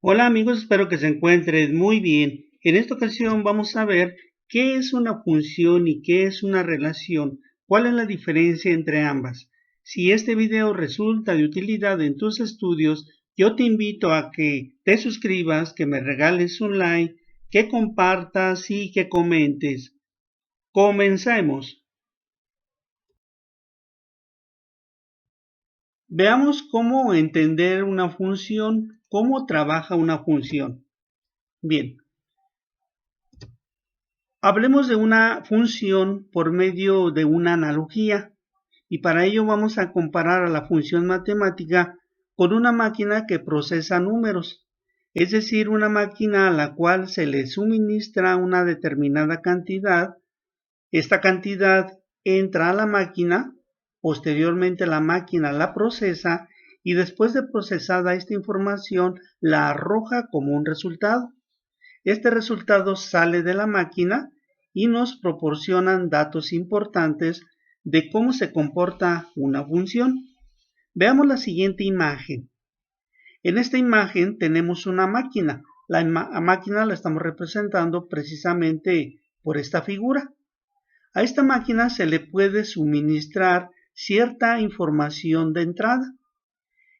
Hola amigos, espero que se encuentren muy bien. En esta ocasión vamos a ver qué es una función y qué es una relación, cuál es la diferencia entre ambas. Si este video resulta de utilidad en tus estudios, yo te invito a que te suscribas, que me regales un like, que compartas y que comentes. Comencemos. Veamos cómo entender una función, cómo trabaja una función. Bien, hablemos de una función por medio de una analogía y para ello vamos a comparar a la función matemática con una máquina que procesa números, es decir, una máquina a la cual se le suministra una determinada cantidad. Esta cantidad entra a la máquina, posteriormente la máquina la procesa y después de procesada esta información la arroja como un resultado. Este resultado sale de la máquina y nos proporcionan datos importantes de cómo se comporta una función. Veamos la siguiente imagen. En esta imagen tenemos una máquina. La máquina la estamos representando precisamente por esta figura. A esta máquina se le puede suministrar cierta información de entrada.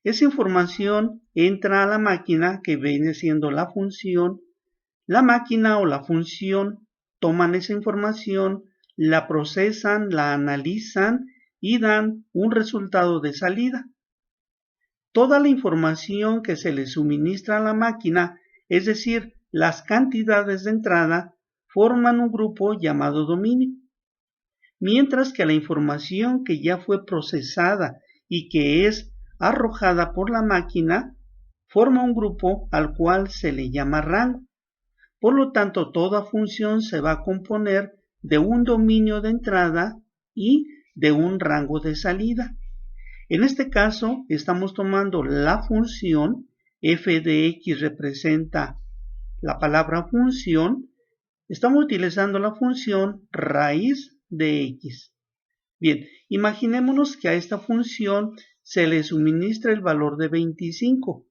Esa información entra a la máquina que viene siendo la función. La máquina o la función toman esa información, la procesan, la analizan y dan un resultado de salida. Toda la información que se le suministra a la máquina, es decir, las cantidades de entrada, forman un grupo llamado dominio, mientras que la información que ya fue procesada y que es arrojada por la máquina forma un grupo al cual se le llama rango. Por lo tanto, toda función se va a componer de un dominio de entrada y de un rango de salida. En este caso, estamos tomando la función f de x representa la palabra función. Estamos utilizando la función raíz de x. Bien, imaginémonos que a esta función se le suministra el valor de 25.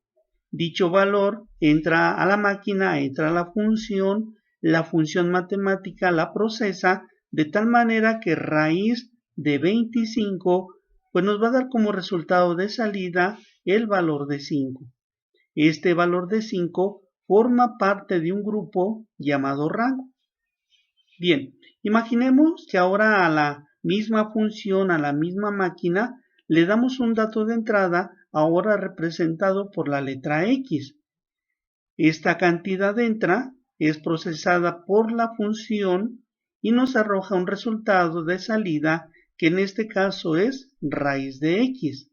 Dicho valor entra a la máquina, entra a la función matemática la procesa de tal manera que raíz de 25 pues nos va a dar como resultado de salida el valor de 5. Este valor de 5 forma parte de un grupo llamado rango. Bien, imaginemos que ahora a la misma función, a la misma máquina, le damos un dato de entrada ahora representado por la letra X. Esta cantidad entra, es procesada por la función y nos arroja un resultado de salida que en este caso es raíz de x.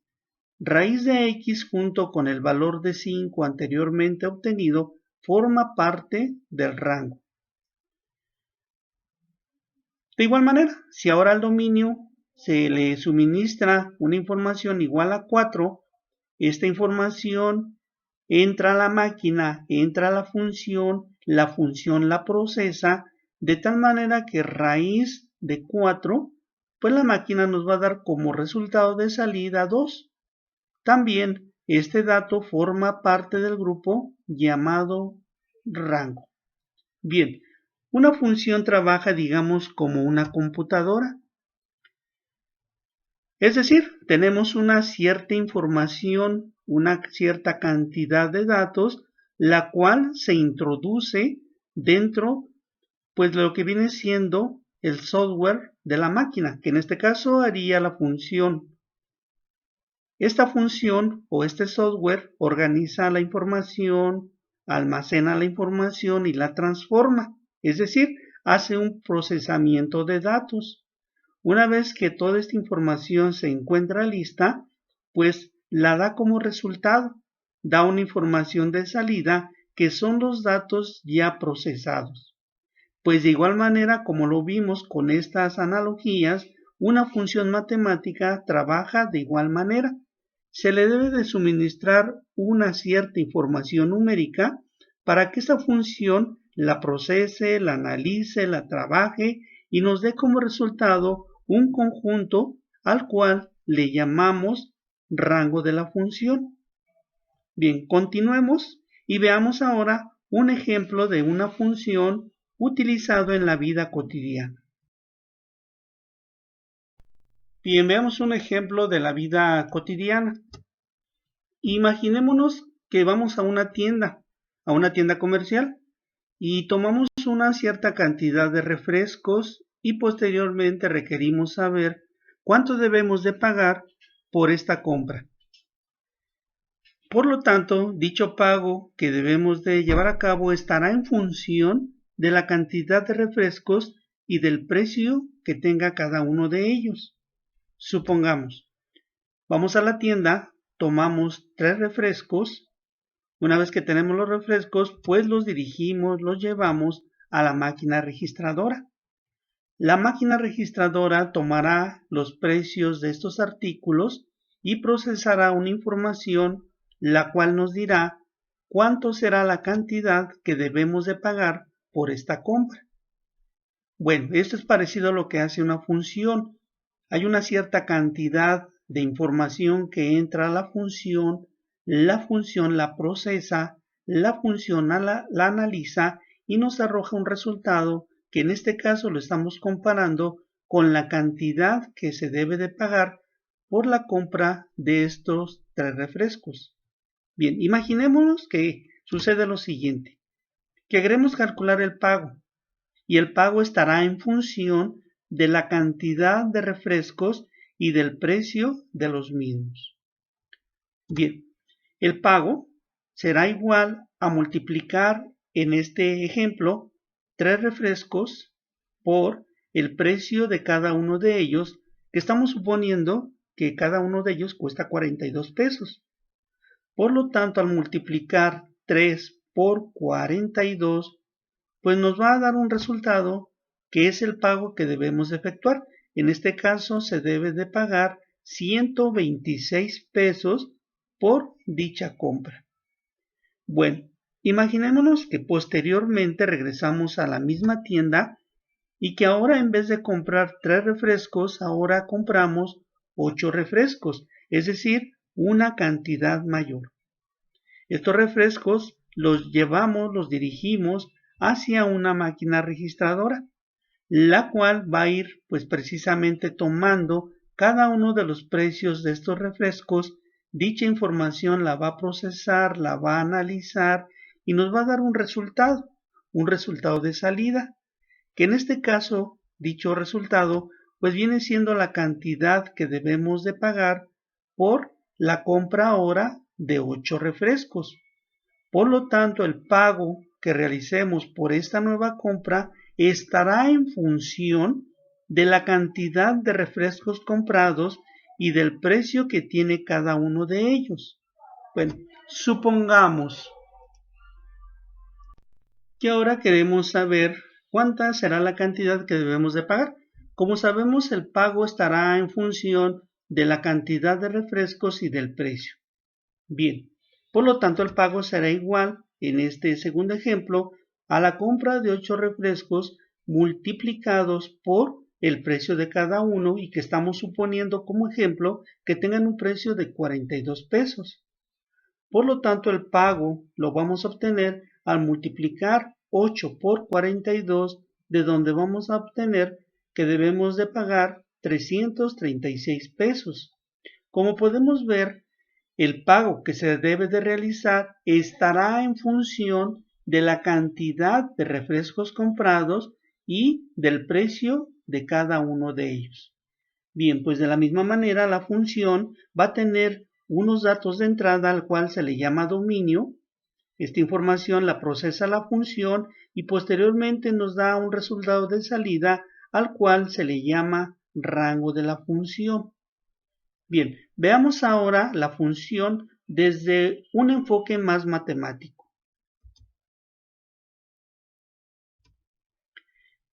Raíz de x junto con el valor de 5 anteriormente obtenido forma parte del rango. De igual manera, si ahora al dominio se le suministra una información igual a 4, esta información entra a la máquina, entra a la función la procesa, de tal manera que raíz de 4, pues la máquina nos va a dar como resultado de salida 2. También este dato forma parte del grupo llamado rango. Bien, una función trabaja, digamos, como una computadora. Es decir, tenemos una cierta información, una cierta cantidad de datos, la cual se introduce dentro, pues, de lo que viene siendo el software de la máquina, que en este caso haría la función. Esta función o este software organiza la información, almacena la información y la transforma, es decir, hace un procesamiento de datos. Una vez que toda esta información se encuentra lista, pues la da como resultado, da una información de salida que son los datos ya procesados. Pues de igual manera, como lo vimos con estas analogías, una función matemática trabaja de igual manera. Se le debe de suministrar una cierta información numérica para que esta función la procese, la analice, la trabaje y nos dé como resultado un conjunto al cual le llamamos rango de la función. Bien, continuemos Y veamos ahora un ejemplo de una función utilizado en la vida cotidiana. Bien, veamos un ejemplo de la vida cotidiana. Imaginémonos que vamos a una tienda comercial, y tomamos una cierta cantidad de refrescos y posteriormente requerimos saber cuánto debemos de pagar por esta compra. Por lo tanto, dicho pago que debemos de llevar a cabo estará en función de la cantidad de refrescos y del precio que tenga cada uno de ellos. Supongamos, vamos a la tienda, tomamos 3 refrescos. Una vez que tenemos los refrescos, pues los dirigimos, los llevamos a la máquina registradora. La máquina registradora tomará los precios de estos artículos y procesará una información la cual nos dirá cuánto será la cantidad que debemos de pagar por esta compra. Bueno, esto es parecido a lo que hace una función. Hay una cierta cantidad de información que entra a la función la procesa, la función la analiza y nos arroja un resultado que en este caso lo estamos comparando con la cantidad que se debe de pagar por la compra de estos 3 refrescos. Bien, imaginémonos que sucede lo siguiente, que queremos calcular el pago y el pago estará en función de la cantidad de refrescos y del precio de los mismos. Bien, el pago será igual a multiplicar en este ejemplo 3 refrescos por el precio de cada uno de ellos, que estamos suponiendo que cada uno de ellos cuesta 42 pesos. Por lo tanto, al multiplicar 3 por 42, pues nos va a dar un resultado que es el pago que debemos efectuar. En este caso se debe de pagar 126 pesos por dicha compra. Bueno, imaginémonos que posteriormente regresamos a la misma tienda y que ahora en vez de comprar 3 refrescos, ahora compramos 8 refrescos, es decir, una cantidad mayor. Estos refrescos los llevamos, los dirigimos hacia una máquina registradora, la cual va a ir pues precisamente tomando cada uno de los precios de estos refrescos. Dicha información la va a procesar, la va a analizar y nos va a dar un resultado de salida, que en este caso, dicho resultado, pues viene siendo la cantidad que debemos de pagar por la compra ahora de 8 refrescos. Por lo tanto, el pago que realicemos por esta nueva compra estará en función de la cantidad de refrescos comprados y del precio que tiene cada uno de ellos. Bueno, supongamos que ahora queremos saber cuánta será la cantidad que debemos de pagar. Como sabemos, el pago estará en función de la cantidad de refrescos y del precio. Bien, por lo tanto el pago será igual, en este segundo ejemplo, a la compra de 8 refrescos multiplicados por el precio de cada uno y que estamos suponiendo como ejemplo que tengan un precio de 42 pesos. Por lo tanto, el pago lo vamos a obtener al multiplicar 8 por 42, de donde vamos a obtener que debemos de pagar 336 pesos. Como podemos ver, el pago que se debe de realizar estará en función de la cantidad de refrescos comprados y del precio de cada uno de ellos. Bien, pues de la misma manera la función va a tener unos datos de entrada al cual se le llama dominio. Esta información la procesa la función y posteriormente nos da un resultado de salida al cual se le llama rango de la función. Bien, veamos ahora la función desde un enfoque más matemático.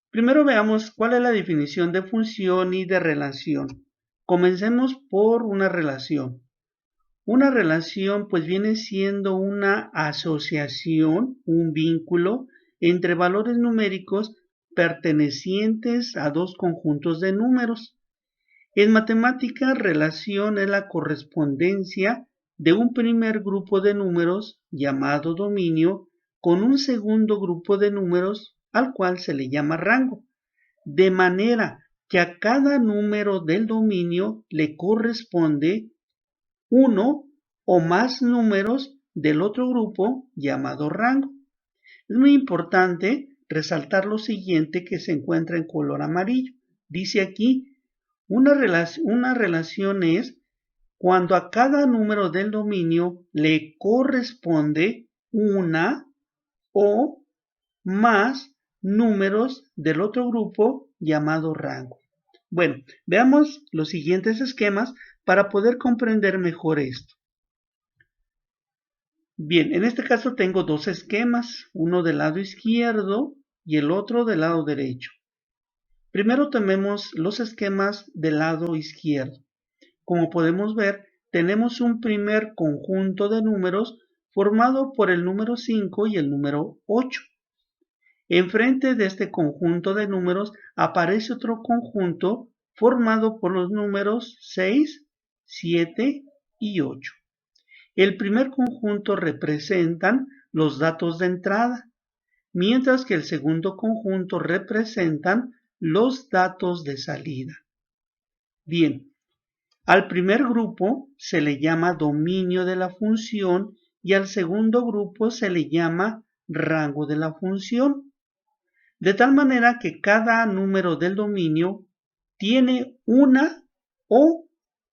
Primero veamos cuál es la definición de función y de relación. Comencemos por una relación. Una relación pues viene siendo una asociación, un vínculo entre valores numéricos pertenecientes a dos conjuntos de números. En matemática, relación es la correspondencia de un primer grupo de números llamado dominio con un segundo grupo de números al cual se le llama rango, de manera que a cada número del dominio le corresponde uno o más números del otro grupo llamado rango. Es muy importante resaltar lo siguiente que se encuentra en color amarillo. Dice aquí, una relación es cuando a cada número del dominio le corresponde una o más números del otro grupo llamado rango. Bueno, veamos los siguientes esquemas para poder comprender mejor esto. Bien, en este caso tengo dos esquemas, uno del lado izquierdo y el otro del lado derecho. Primero tomemos los esquemas del lado izquierdo. Como podemos ver, tenemos un primer conjunto de números formado por el número 5 y el número 8. Enfrente de este conjunto de números aparece otro conjunto formado por los números 6, 7 y 8. El primer conjunto representan los datos de entrada, mientras que el segundo conjunto representan los datos de salida. Bien, al primer grupo se le llama dominio de la función y al segundo grupo se le llama rango de la función. De tal manera que cada número del dominio tiene una o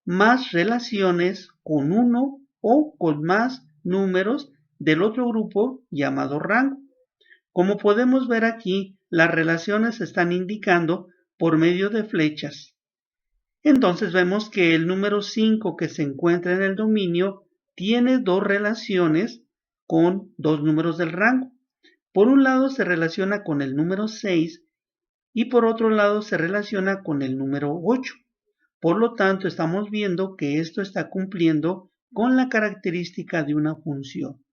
más relaciones con uno o con más números del otro grupo llamado rango. Como podemos ver aquí, las relaciones se están indicando por medio de flechas. Entonces vemos que el número 5 que se encuentra en el dominio tiene dos relaciones con dos números del rango. Por un lado se relaciona con el número 6 y por otro lado se relaciona con el número 8. Por lo tanto, estamos viendo que esto está cumpliendo con la característica de una función.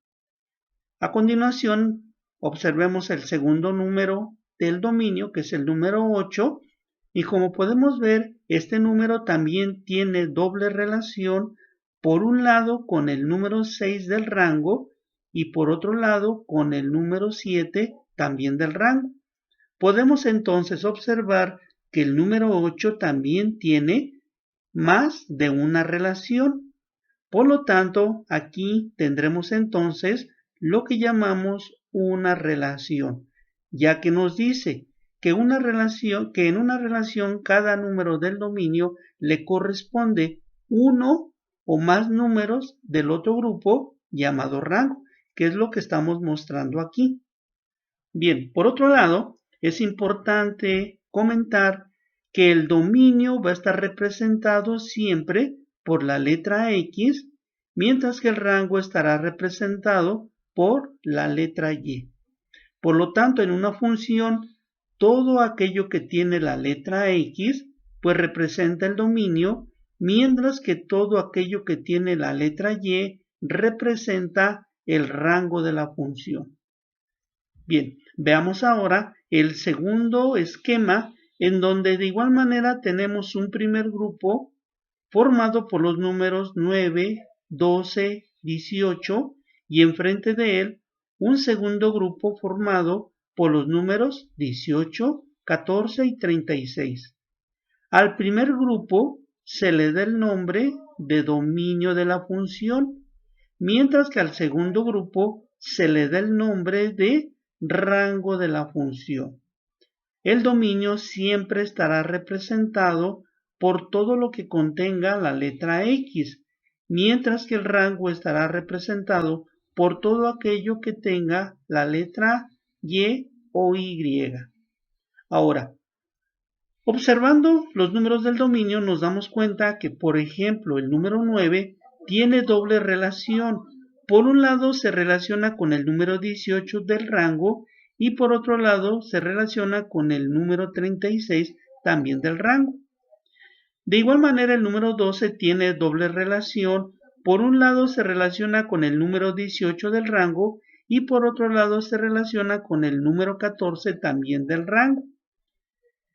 A continuación, observemos el segundo número del dominio, que es el número 8, y como podemos ver, este número también tiene doble relación, por un lado con el número 6 del rango y por otro lado con el número 7 también del rango. Podemos entonces observar que el número 8 también tiene más de una relación. Por lo tanto, aquí tendremos entonces lo que llamamos una relación, ya que nos dice que en una relación cada número del dominio le corresponde uno o más números del otro grupo llamado rango, que es lo que estamos mostrando aquí. Bien, por otro lado, es importante comentar que el dominio va a estar representado siempre por la letra X, mientras que el rango estará representado por la letra Y. Por lo tanto, en una función, todo aquello que tiene la letra X, pues representa el dominio, mientras que todo aquello que tiene la letra Y representa el rango de la función. Bien, veamos ahora el segundo esquema en donde de igual manera tenemos un primer grupo formado por los números 9, 12, 18 y enfrente de él un segundo grupo formado por los números 18, 14 y 36. Al primer grupo se le da el nombre de dominio de la función, mientras que al segundo grupo se le da el nombre de rango de la función. El dominio siempre estará representado por todo lo que contenga la letra X, mientras que el rango estará representado por todo aquello que tenga la letra Y o Y. Ahora, observando los números del dominio nos damos cuenta que, por ejemplo, el número 9 tiene doble relación. Por un lado se relaciona con el número 18 del rango y por otro lado se relaciona con el número 36 también del rango. De igual manera el número 12 tiene doble relación. Por un lado se relaciona con el número 18 del rango y por otro lado se relaciona con el número 14 también del rango.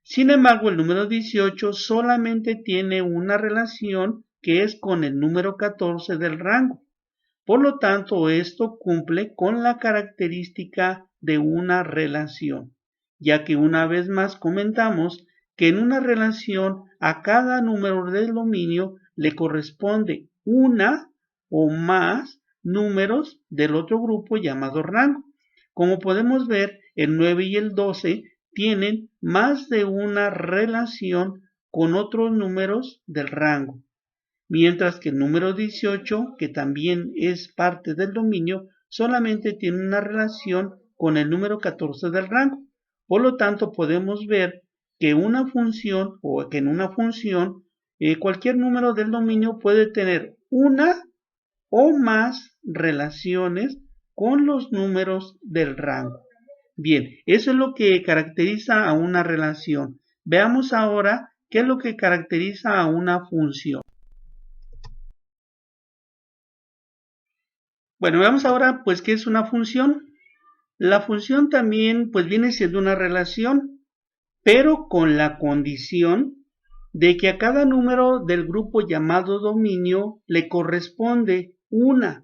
Sin embargo, el número 18 solamente tiene una relación que es con el número 14 del rango. Por lo tanto, esto cumple con la característica de una relación, ya que una vez más comentamos que en una relación a cada número del dominio le corresponde una o más números del otro grupo llamado rango. Como podemos ver, el 9 y el 12 tienen más de una relación con otros números del rango, mientras que el número 18, que también es parte del dominio, solamente tiene una relación con el número 14 del rango. Por lo tanto, podemos ver que una función o que en una función cualquier número del dominio puede tener una o más relaciones con los números del rango. Bien, eso es lo que caracteriza a una relación. Veamos ahora qué es lo que caracteriza a una función. Bueno, veamos ahora pues qué es una función. La función también pues viene siendo una relación, pero con la condición de que a cada número del grupo llamado dominio le corresponde una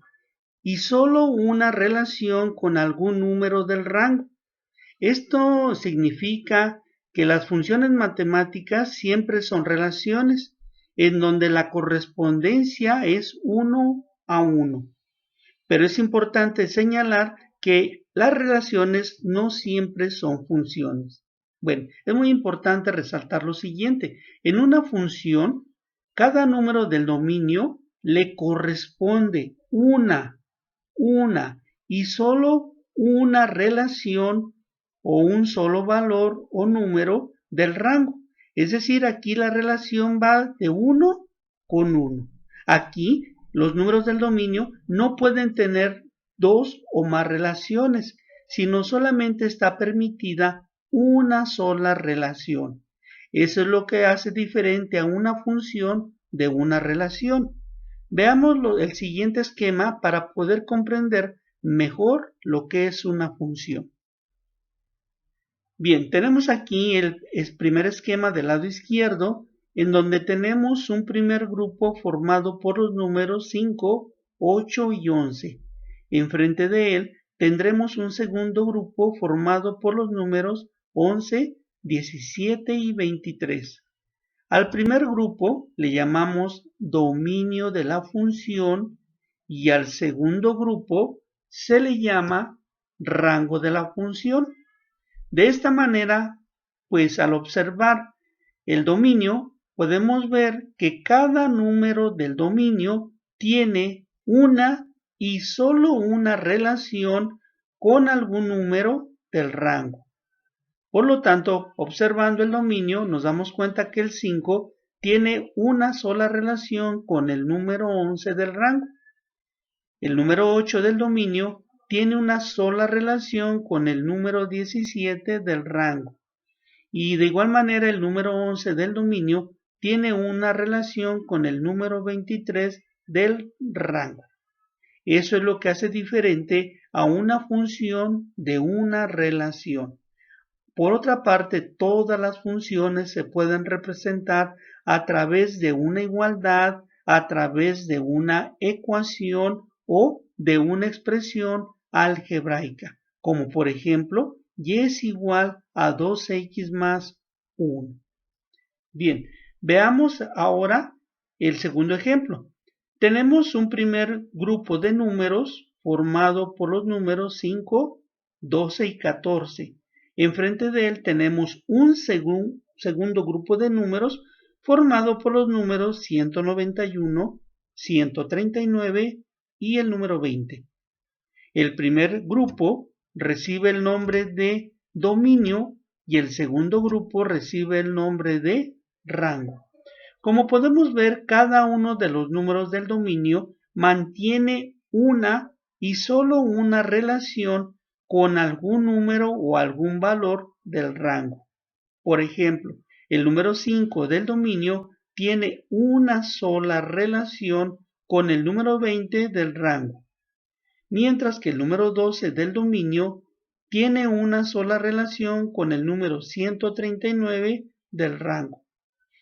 y solo una relación con algún número del rango. Esto significa que las funciones matemáticas siempre son relaciones en donde la correspondencia es 1 a 1. Pero es importante señalar que las relaciones no siempre son funciones. Bueno, es muy importante resaltar lo siguiente. En una función, cada número del dominio le corresponde una y solo una relación o un solo valor o número del rango. Es decir, aquí la relación va de 1 con 1. Aquí los números del dominio no pueden tener dos o más relaciones, sino solamente está permitida una sola relación. Eso es lo que hace diferente a una función de una relación. Veamos el siguiente esquema para poder comprender mejor lo que es una función. Bien, tenemos aquí el primer esquema del lado izquierdo, en donde tenemos un primer grupo formado por los números 5, 8 y 11. Enfrente de él tendremos un segundo grupo formado por los números 11, 17 y 23. Al primer grupo le llamamos dominio de la función y al segundo grupo se le llama rango de la función. De esta manera, pues al observar el dominio, podemos ver que cada número del dominio tiene una y solo una relación con algún número del rango. Por lo tanto, observando el dominio, nos damos cuenta que el 5 tiene una sola relación con el número 11 del rango. El número 8 del dominio tiene una sola relación con el número 17 del rango. Y de igual manera el número 11 del dominio tiene una relación con el número 23 del rango. Eso es lo que hace diferente a una función de una relación. Por otra parte, todas las funciones se pueden representar a través de una igualdad, a través de una ecuación o de una expresión algebraica, como por ejemplo, y es igual a 2x más 1. Bien, veamos ahora el segundo ejemplo. Tenemos un primer grupo de números formado por los números 5, 12 y 14. Enfrente de él tenemos un segundo grupo de números formado por los números 191, 139 y el número 20. El primer grupo recibe el nombre de dominio y el segundo grupo recibe el nombre de rango. Como podemos ver, cada uno de los números del dominio mantiene una y solo una relación con algún número o algún valor del rango. Por ejemplo, el número 5 del dominio tiene una sola relación con el número 20 del rango, mientras que el número 12 del dominio tiene una sola relación con el número 139 del rango.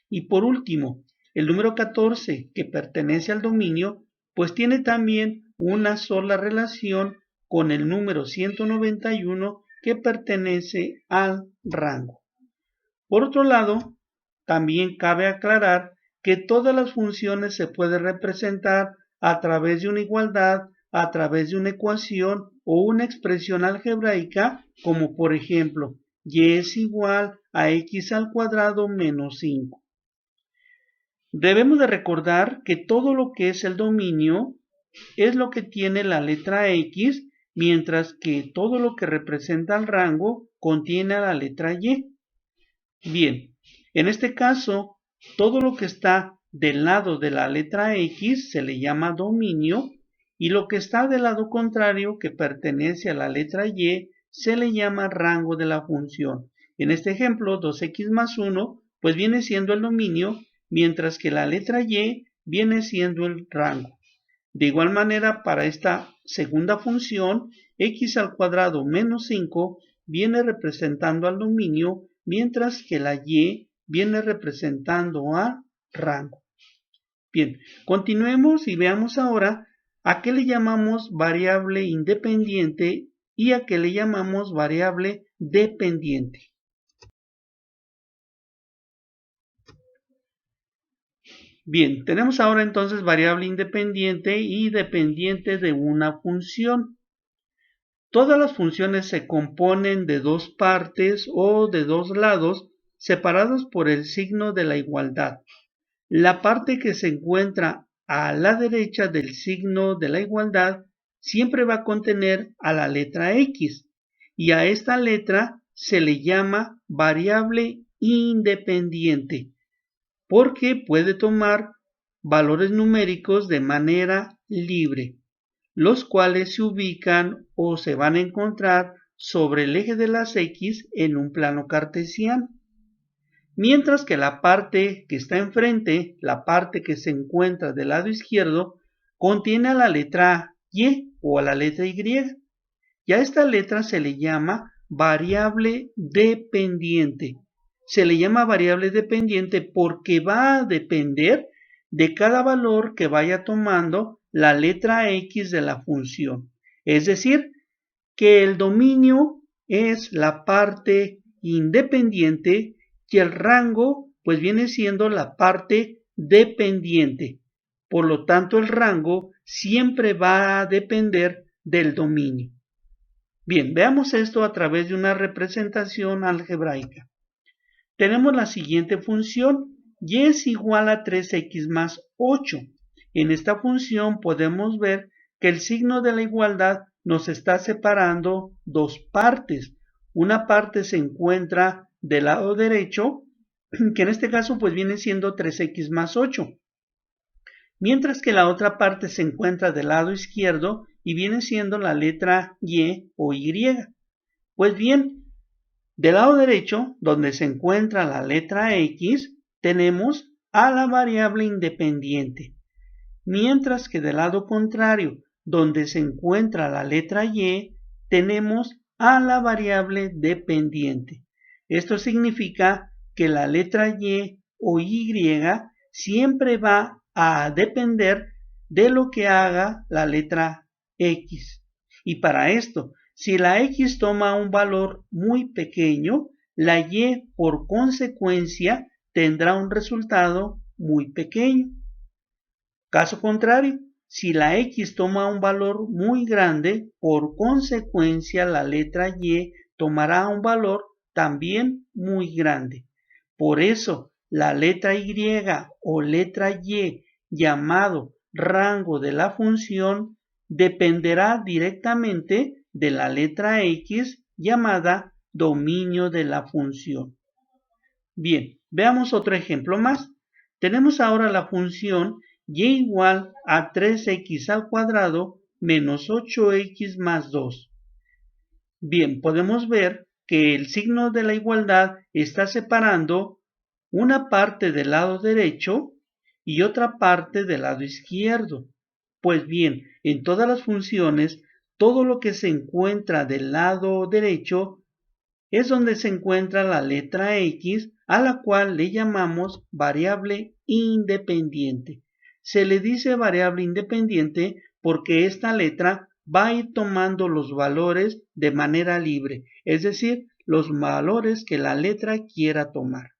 Y por último, el número 14, que pertenece al dominio, pues tiene también una sola relación con el número 191 que pertenece al rango. Por otro lado, también cabe aclarar que todas las funciones se pueden representar a través de una igualdad, a través de una ecuación o una expresión algebraica, como por ejemplo, y es igual a x al cuadrado menos 5. Debemos de recordar que todo lo que es el dominio es lo que tiene la letra X, mientras que todo lo que representa el rango contiene la letra Y. Bien, en este caso, todo lo que está del lado de la letra X se le llama dominio y lo que está del lado contrario, que pertenece a la letra Y, se le llama rango de la función. En este ejemplo, 2x más 1, pues viene siendo el dominio, mientras que la letra Y viene siendo el rango. De igual manera, para esta segunda función, x al cuadrado menos 5 viene representando al dominio, mientras que la y viene representando al rango. Bien, continuemos y veamos ahora a qué le llamamos variable independiente y a qué le llamamos variable dependiente. Bien, tenemos ahora entonces variable independiente y dependiente de una función. Todas las funciones se componen de dos partes o de dos lados separados por el signo de la igualdad. La parte que se encuentra a la derecha del signo de la igualdad siempre va a contener a la letra X y a esta letra se le llama variable independiente porque puede tomar valores numéricos de manera libre, los cuales se ubican o se van a encontrar sobre el eje de las X en un plano cartesiano. Mientras que la parte que está enfrente, la parte que se encuentra del lado izquierdo, contiene a la letra Y o a la letra Y. Y a esta letra se le llama variable dependiente. Se le llama variable dependiente porque va a depender de cada valor que vaya tomando la letra X de la función. Es decir, que el dominio es la parte independiente y el rango pues viene siendo la parte dependiente. Por lo tanto, el rango siempre va a depender del dominio. Bien, veamos esto a través de una representación algebraica. Tenemos la siguiente función, y es igual a 3x más 8. En esta función podemos ver que el signo de la igualdad nos está separando dos partes. Una parte se encuentra del lado derecho, que en este caso pues viene siendo 3x más 8. Mientras que la otra parte se encuentra del lado izquierdo y viene siendo la letra Y o Y. Pues bien, del lado derecho, donde se encuentra la letra X, tenemos a la variable independiente. Mientras que del lado contrario, donde se encuentra la letra Y, tenemos a la variable dependiente. Esto significa que la letra Y o Y siempre va a depender de lo que haga la letra X. Y para esto, si la X toma un valor muy pequeño, la Y por consecuencia tendrá un resultado muy pequeño. Caso contrario, si la X toma un valor muy grande, por consecuencia la letra Y tomará un valor también muy grande. Por eso, la letra Y o letra Y llamado rango de la función dependerá directamente de la letra X llamada dominio de la función. Bien, veamos otro ejemplo más. Tenemos ahora la función y igual a 3x al cuadrado menos 8x más 2. Bien, podemos ver que el signo de la igualdad está separando una parte del lado derecho y otra parte del lado izquierdo. Pues bien, en todas las funciones, todo lo que se encuentra del lado derecho es donde se encuentra la letra X, a la cual le llamamos variable independiente. Se le dice variable independiente porque esta letra va a ir tomando los valores de manera libre, es decir, los valores que la letra quiera tomar.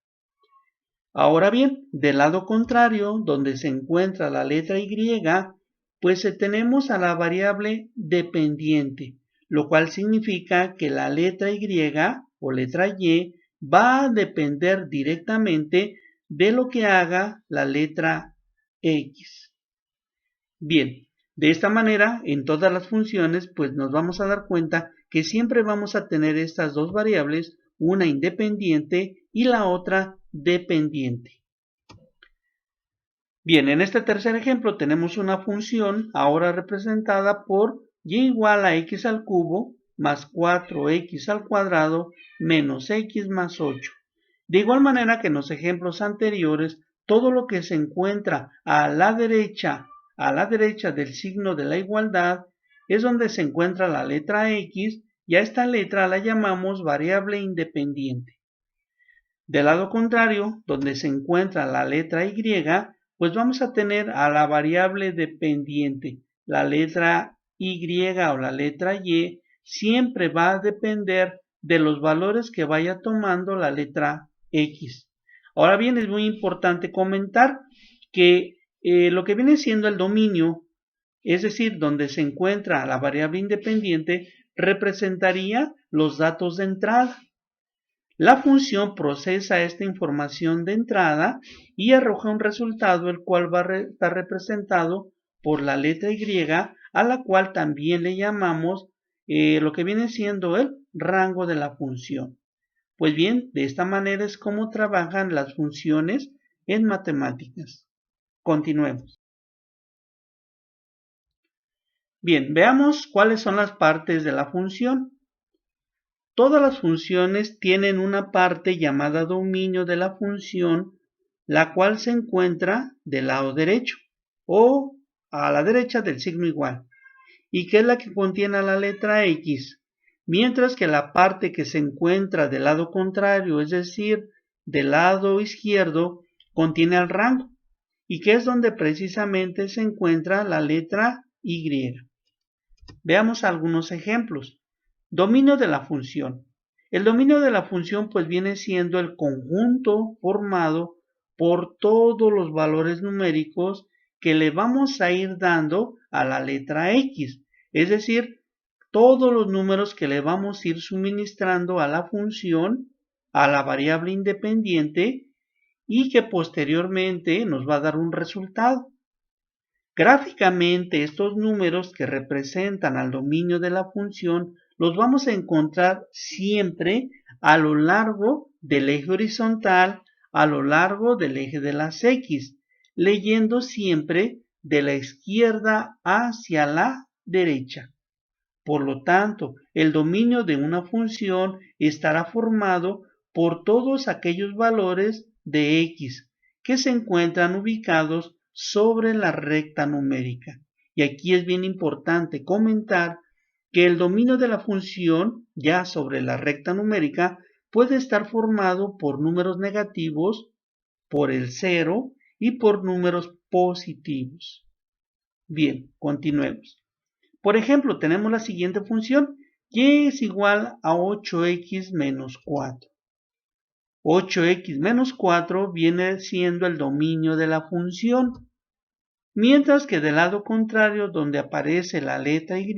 Ahora bien, del lado contrario, donde se encuentra la letra Y, pues tenemos a la variable dependiente, lo cual significa que la letra Y o letra Y va a depender directamente de lo que haga la letra X. Bien, de esta manera, en todas las funciones, pues nos vamos a dar cuenta que siempre vamos a tener estas dos variables, una independiente y la otra dependiente. Bien, en este tercer ejemplo tenemos una función ahora representada por y igual a x al cubo más 4x al cuadrado menos x más 8. De igual manera que en los ejemplos anteriores, todo lo que se encuentra a la derecha del signo de la igualdad es donde se encuentra la letra x y a esta letra la llamamos variable independiente. Del lado contrario, donde se encuentra la letra y, pues vamos a tener a la variable dependiente. La letra y o la letra y siempre va a depender de los valores que vaya tomando la letra x. Ahora bien, es muy importante comentar que lo que viene siendo el dominio, es decir, donde se encuentra la variable independiente, representaría los datos de entrada. La función procesa esta información de entrada y arroja un resultado, el cual va a estar representado por la letra Y, a la cual también le llamamos lo que viene siendo el rango de la función. Pues bien, de esta manera es como trabajan las funciones en matemáticas. Continuemos. Bien, veamos cuáles son las partes de la función. Todas las funciones tienen una parte llamada dominio de la función, la cual se encuentra del lado derecho o a la derecha del signo igual, y que es la que contiene la letra X, mientras que la parte que se encuentra del lado contrario, es decir, del lado izquierdo, contiene el rango, y que es donde precisamente se encuentra la letra Y. Veamos algunos ejemplos. Dominio de la función. El dominio de la función pues viene siendo el conjunto formado por todos los valores numéricos que le vamos a ir dando a la letra X. Es decir, todos los números que le vamos a ir suministrando a la función, a la variable independiente y que posteriormente nos va a dar un resultado. Gráficamente, estos números que representan al dominio de la función los vamos a encontrar siempre a lo largo del eje horizontal, a lo largo del eje de las X, leyendo siempre de la izquierda hacia la derecha. Por lo tanto, el dominio de una función estará formado por todos aquellos valores de X que se encuentran ubicados sobre la recta numérica. Y aquí es bien importante comentar que el dominio de la función ya sobre la recta numérica puede estar formado por números negativos, por el 0 y por números positivos. Bien, continuemos. Por ejemplo, tenemos la siguiente función, y es igual a 8x menos 4. 8x menos 4 viene siendo el dominio de la función, mientras que del lado contrario, donde aparece la letra Y,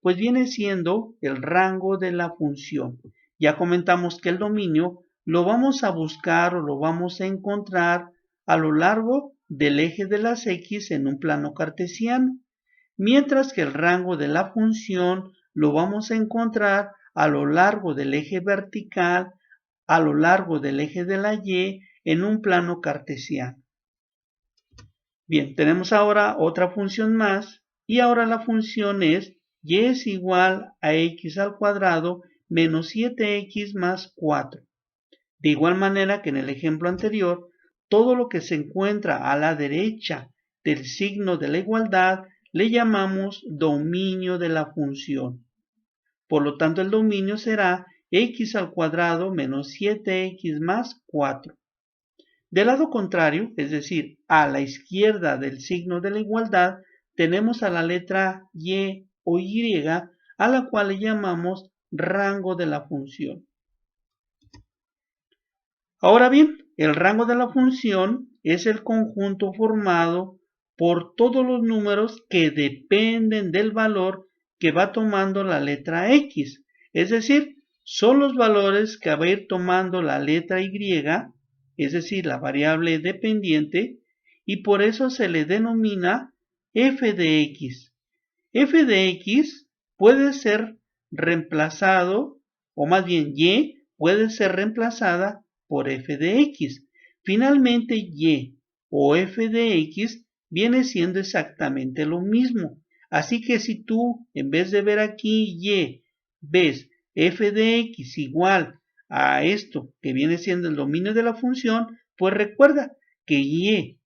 pues viene siendo el rango de la función. Ya comentamos que el dominio lo vamos a buscar o lo vamos a encontrar a lo largo del eje de las X en un plano cartesiano, mientras que el rango de la función lo vamos a encontrar a lo largo del eje vertical, a lo largo del eje de la Y en un plano cartesiano. Bien, tenemos ahora otra función más y ahora la función es y es igual a x al cuadrado menos 7x más 4. De igual manera que en el ejemplo anterior, todo lo que se encuentra a la derecha del signo de la igualdad le llamamos dominio de la función. Por lo tanto, el dominio será x al cuadrado menos 7x más 4. Del lado contrario, es decir, a la izquierda del signo de la igualdad, tenemos a la letra Y o Y, a la cual le llamamos rango de la función. Ahora bien, el rango de la función es el conjunto formado por todos los números que dependen del valor que va tomando la letra X. Es decir, son los valores que va a ir tomando la letra Y, es decir, la variable dependiente, y por eso se le denomina f de x. F de x puede ser reemplazado, o más bien y puede ser reemplazada por f de x. Finalmente, y o f de x viene siendo exactamente lo mismo. Así que si tú, en vez de ver aquí y, ves f de x igual a esto que viene siendo el dominio de la función, pues recuerda que y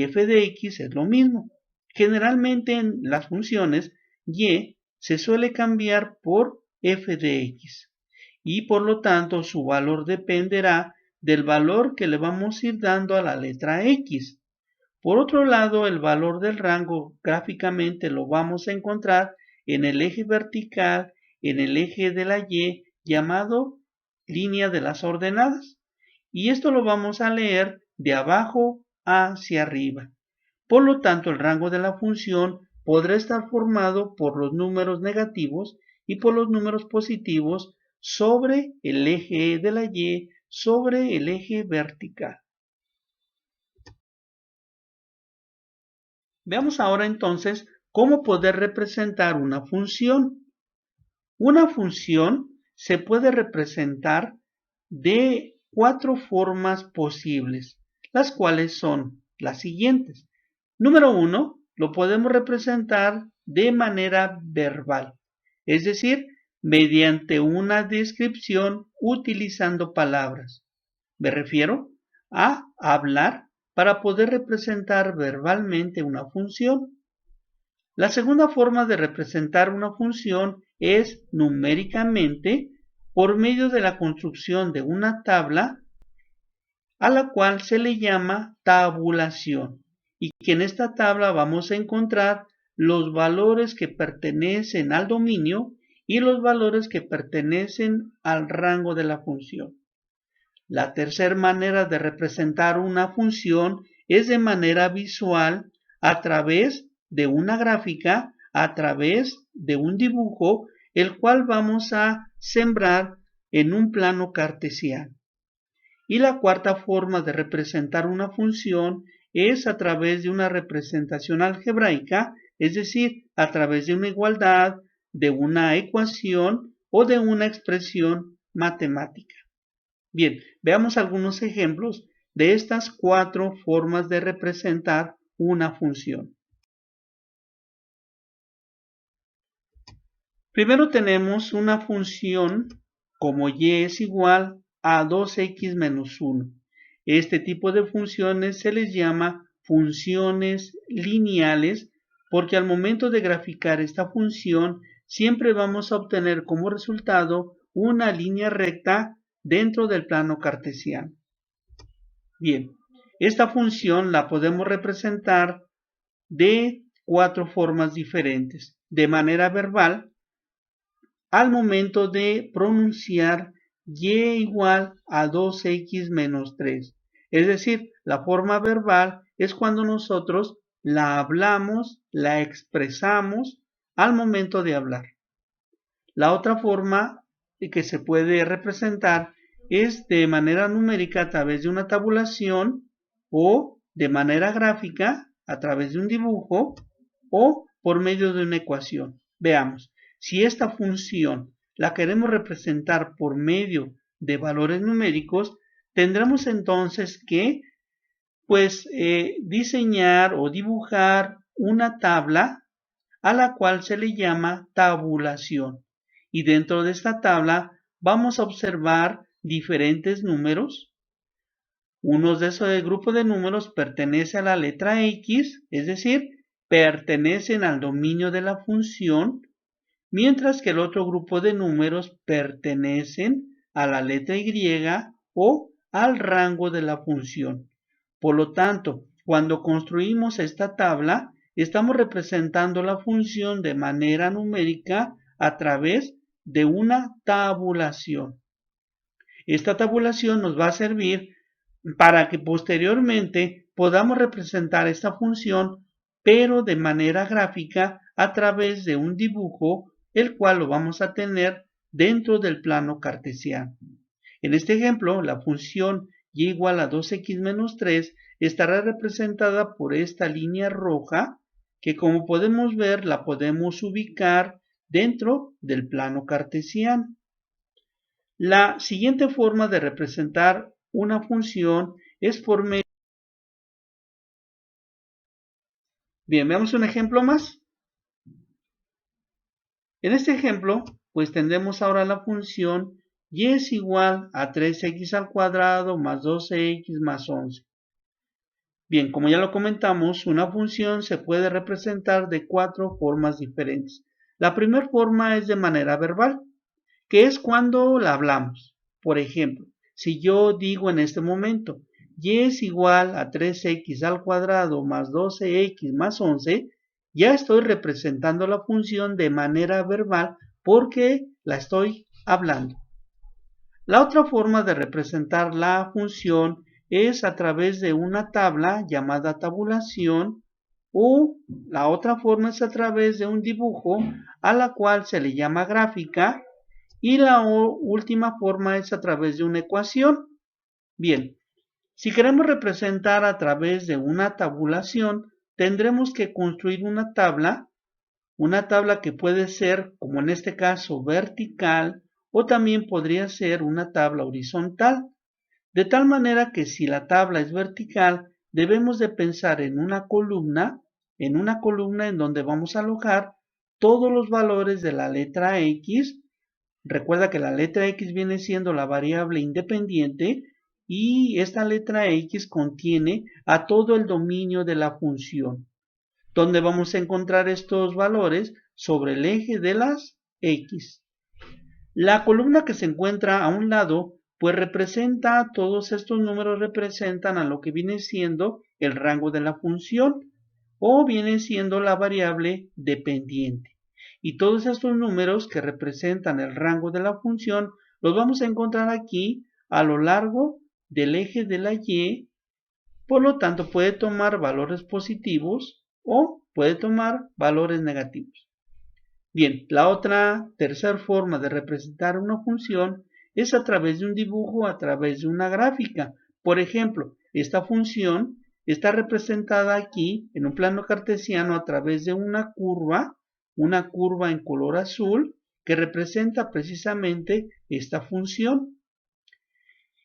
f de x es lo mismo. Generalmente en las funciones y se suele cambiar por f de x y por lo tanto su valor dependerá del valor que le vamos a ir dando a la letra x. Por otro lado, el valor del rango gráficamente lo vamos a encontrar en el eje vertical, en el eje de la y, llamado línea de las ordenadas. Y esto lo vamos a leer de abajo hacia arriba. Por lo tanto, el rango de la función podrá estar formado por los números negativos y por los números positivos sobre el eje de la y, sobre el eje vertical. Veamos ahora entonces cómo poder representar una función. Una función se puede representar de 4 formas posibles, las cuales son las siguientes. Número 1, lo podemos representar de manera verbal, es decir, mediante una descripción utilizando palabras. Me refiero a hablar para poder representar verbalmente una función. La segunda forma de representar una función es numéricamente por medio de la construcción de una tabla a la cual se le llama tabulación y que en esta tabla vamos a encontrar los valores que pertenecen al dominio y los valores que pertenecen al rango de la función. La tercera manera de representar una función es de manera visual a través de una gráfica, a través de un dibujo, el cual vamos a sembrar en un plano cartesiano. Y la cuarta forma de representar una función es a través de una representación algebraica, es decir, a través de una igualdad, de una ecuación o de una expresión matemática. Bien, veamos algunos ejemplos de estas 4 formas de representar una función. Primero tenemos una función como y es igual a 2x menos 1. Este tipo de funciones se les llama funciones lineales porque al momento de graficar esta función siempre vamos a obtener como resultado una línea recta dentro del plano cartesiano. Bien, esta función la podemos representar de 4 formas diferentes. De manera verbal, al momento de pronunciar y igual a 2x menos 3. Es decir, la forma verbal es cuando nosotros la hablamos, la expresamos al momento de hablar. La otra forma que se puede representar es de manera numérica a través de una tabulación o de manera gráfica a través de un dibujo o por medio de una ecuación. Veamos, si esta función la queremos representar por medio de valores numéricos, tendremos entonces que diseñar o dibujar una tabla a la cual se le llama tabulación. Y dentro de esta tabla vamos a observar diferentes números. Uno de esos grupos de números pertenece a la letra X, es decir, pertenecen al dominio de la función, mientras que el otro grupo de números pertenecen a la letra Y o al rango de la función. Por lo tanto, cuando construimos esta tabla, estamos representando la función de manera numérica a través de una tabulación. Esta tabulación nos va a servir para que posteriormente podamos representar esta función, pero de manera gráfica a través de un dibujo, el cual lo vamos a tener dentro del plano cartesiano. En este ejemplo, la función y igual a 2x menos 3 estará representada por esta línea roja, que como podemos ver la podemos ubicar dentro del plano cartesiano. La siguiente forma de representar una función es por medio. Bien, veamos un ejemplo más. En este ejemplo, pues tendremos ahora la función y es igual a 3x al cuadrado más 12x más 11. Bien, como ya lo comentamos, una función se puede representar de 4 formas diferentes. La primera forma es de manera verbal, que es cuando la hablamos. Por ejemplo, si yo digo en este momento, y es igual a 3x al cuadrado más 12x más 11, ya estoy representando la función de manera verbal porque la estoy hablando. La otra forma de representar la función es a través de una tabla llamada tabulación, o la otra forma es a través de un dibujo a la cual se le llama gráfica, y la última forma es a través de una ecuación. Bien, si queremos representar a través de una tabulación, tendremos que construir una tabla que puede ser, como en este caso, vertical, o también podría ser una tabla horizontal, de tal manera que si la tabla es vertical, debemos de pensar en una columna en donde vamos a alojar todos los valores de la letra X. Recuerda que la letra X viene siendo la variable independiente y esta letra X contiene a todo el dominio de la función, donde vamos a encontrar estos valores sobre el eje de las X. La columna que se encuentra a un lado, pues representa, todos estos números representan a lo que viene siendo el rango de la función, o viene siendo la variable dependiente. Y todos estos números que representan el rango de la función, los vamos a encontrar aquí a lo largo del eje de la Y. Por lo tanto, puede tomar valores positivos o puede tomar valores negativos. Bien, la tercera forma de representar una función es a través de un dibujo, a través de una gráfica. Por ejemplo, esta función está representada aquí en un plano cartesiano a través de una curva en color azul que representa precisamente esta función.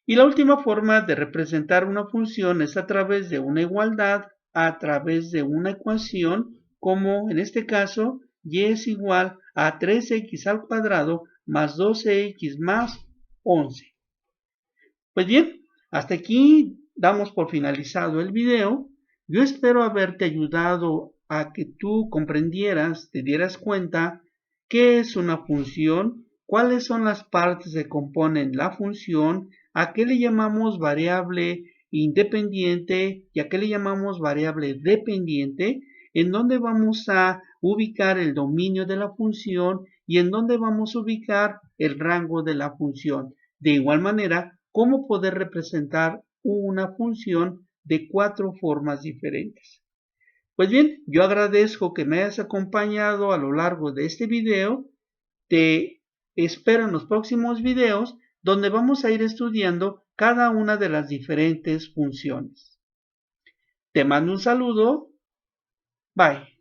Y la última forma de representar una función es a través de una igualdad, a través de una ecuación, como en este caso, y es igual a 3x al cuadrado más 12x más 11. Pues bien, hasta aquí damos por finalizado el video. Yo espero haberte ayudado a que tú comprendieras, te dieras cuenta qué es una función, cuáles son las partes que componen la función, a qué le llamamos variable independiente y a qué le llamamos variable dependiente, en dónde vamos a ubicar el dominio de la función y en dónde vamos a ubicar el rango de la función. De igual manera, cómo poder representar una función de 4 formas diferentes. Pues bien, yo agradezco que me hayas acompañado a lo largo de este video. Te espero en los próximos videos donde vamos a ir estudiando cada una de las diferentes funciones. Te mando un saludo. Bye.